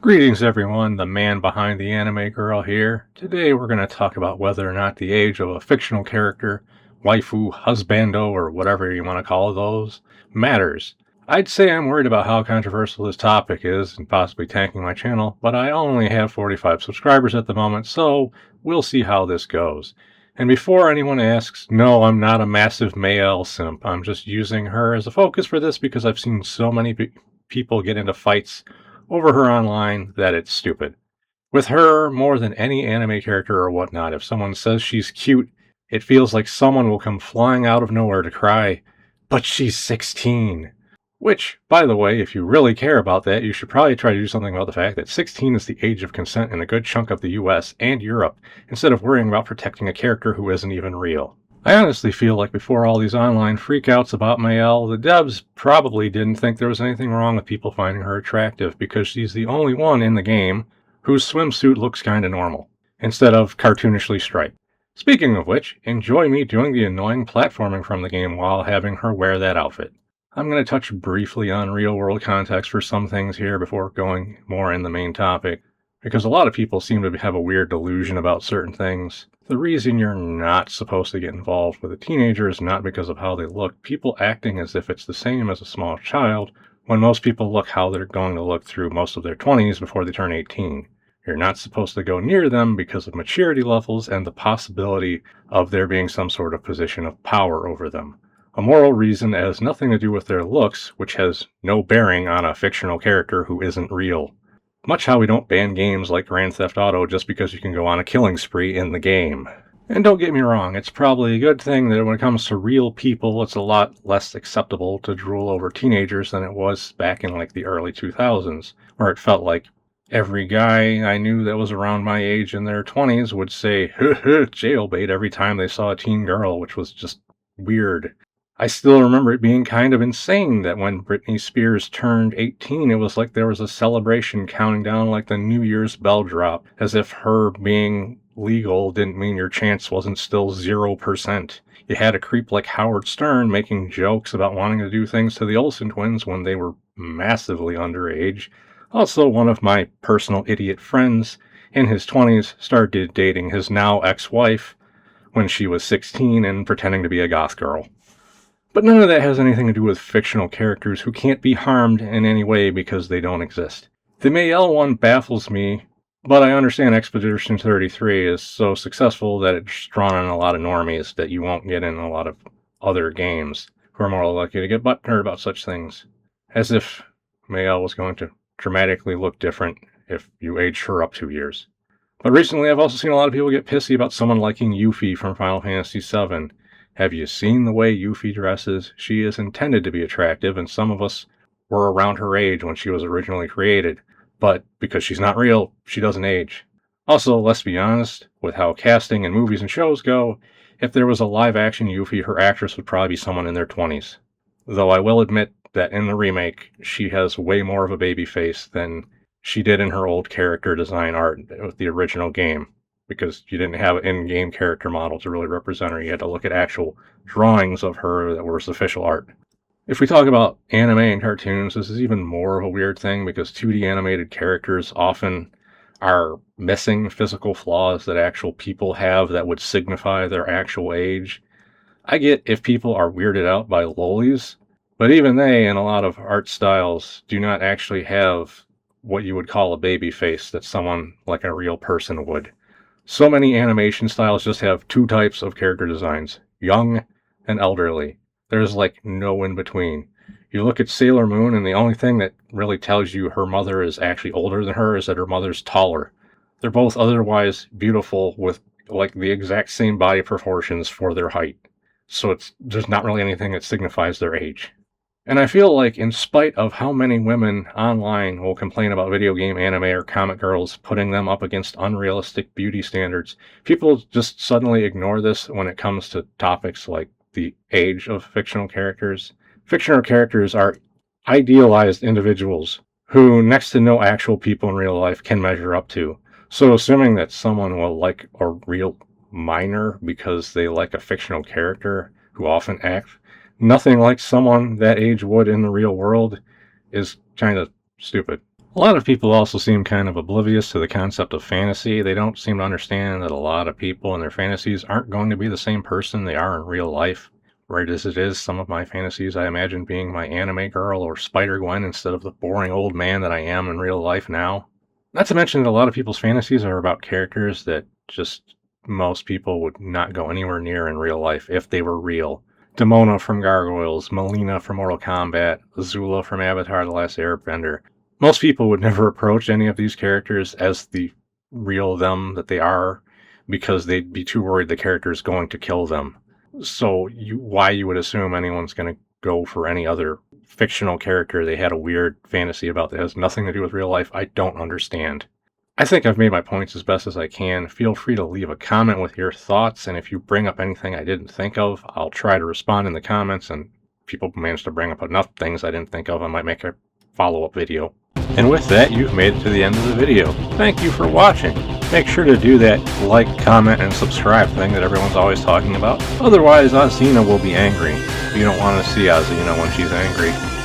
Greetings everyone, the man behind the anime girl here. Today we're going to talk about whether or not the age of a fictional character, waifu, husbando, or whatever you want to call those, matters. I'd say I'm worried about how controversial this topic is and possibly tanking my channel, but I only have 45 subscribers at the moment, so we'll see how this goes. And before anyone asks, no, I'm not a massive male simp. I'm just using her as a focus for this because I've seen so many people get into fights over her online that it's stupid. With her, more than any anime character or whatnot, if someone says she's cute, it feels like someone will come flying out of nowhere to cry, but she's 16. Which, by the way, if you really care about that, you should probably try to do something about the fact that 16 is the age of consent in a good chunk of the US and Europe, instead of worrying about protecting a character who isn't even real. I honestly feel like before all these online freakouts about Mayel, the devs probably didn't think there was anything wrong with people finding her attractive because she's the only one in the game whose swimsuit looks kinda normal, instead of cartoonishly striped. Speaking of which, enjoy me doing the annoying platforming from the game while having her wear that outfit. I'm going to touch briefly on real-world context for some things here before going more in the main topic, because a lot of people seem to have a weird delusion about certain things. The reason you're not supposed to get involved with a teenager is not because of how they look. People acting as if it's the same as a small child, when most people look how they're going to look through most of their 20s before they turn 18. You're not supposed to go near them because of maturity levels and the possibility of there being some sort of position of power over them. A moral reason that has nothing to do with their looks, which has no bearing on a fictional character who isn't real. Much how we don't ban games like Grand Theft Auto just because you can go on a killing spree in the game. And don't get me wrong, it's probably a good thing that when it comes to real people, it's a lot less acceptable to drool over teenagers than it was back in like the early 2000s, where it felt like every guy I knew that was around my age in their 20s would say, jailbait every time they saw a teen girl, which was just weird. I still remember it being kind of insane that when Britney Spears turned 18, it was like there was a celebration counting down like the New Year's bell drop, as if her being legal didn't mean your chance wasn't still 0%. You had a creep like Howard Stern making jokes about wanting to do things to the Olsen twins when they were massively underage. Also, one of my personal idiot friends in his 20s started dating his now ex-wife when she was 16 and pretending to be a goth girl. But none of that has anything to do with fictional characters who can't be harmed in any way because they don't exist. The Mayel one baffles me, but I understand Expedition 33 is so successful that it's drawn in a lot of normies that you won't get in a lot of other games who are more likely to get butthurt about such things. As if Mayel was going to dramatically look different if you aged her up 2 years. But recently I've also seen a lot of people get pissy about someone liking Yuffie from Final Fantasy VII. Have you seen the way Yuffie dresses? She is intended to be attractive, and some of us were around her age when she was originally created. But because she's not real, she doesn't age. Also, let's be honest, with how casting and movies and shows go, if there was a live-action Yuffie, her actress would probably be someone in their 20s. Though I will admit that in the remake, she has way more of a baby face than she did in her old character design art with the original game. Because you didn't have an in-game character model to really represent her. You had to look at actual drawings of her that were official art. If we talk about anime and cartoons, this is even more of a weird thing because 2D animated characters often are missing physical flaws that actual people have that would signify their actual age. I get if people are weirded out by lolis, but even they, in a lot of art styles, do not actually have what you would call a baby face that someone like a real person would. So many animation styles just have two types of character designs, young and elderly. There's like no in between. You look at Sailor Moon and the only thing that really tells you her mother is actually older than her is that her mother's taller. They're both otherwise beautiful with like the exact same body proportions for their height. So there's not really anything that signifies their age. And I feel like in spite of how many women online will complain about video game anime or comic girls putting them up against unrealistic beauty standards, people just suddenly ignore this when it comes to topics like the age of fictional characters. Fictional characters are idealized individuals who next to no actual people in real life can measure up to. So assuming that someone will like a real minor because they like a fictional character who often act nothing like someone that age would in the real world is kind of stupid. A lot of people also seem kind of oblivious to the concept of fantasy. They don't seem to understand that a lot of people in their fantasies aren't going to be the same person they are in real life. Right as it is, some of my fantasies I imagine being my anime girl or Spider-Gwen instead of the boring old man that I am in real life now. Not to mention that a lot of people's fantasies are about characters that just most people would not go anywhere near in real life if they were real. Demona from Gargoyles, Melina from Mortal Kombat, Azula from Avatar The Last Airbender. Most people would never approach any of these characters as the real them that they are because they'd be too worried the character is going to kill them. So why you would assume anyone's going to go for any other fictional character they had a weird fantasy about that has nothing to do with real life, I don't understand. I think I've made my points as best as I can. Feel free to leave a comment with your thoughts, and if you bring up anything I didn't think of, I'll try to respond in the comments, and if people manage to bring up enough things I didn't think of, I might make a follow-up video. And with that, you've made it to the end of the video. Thank you for watching. Make sure to do that like, comment, and subscribe thing that everyone's always talking about. Otherwise, Ozzina will be angry. You don't want to see Ozzina when she's angry.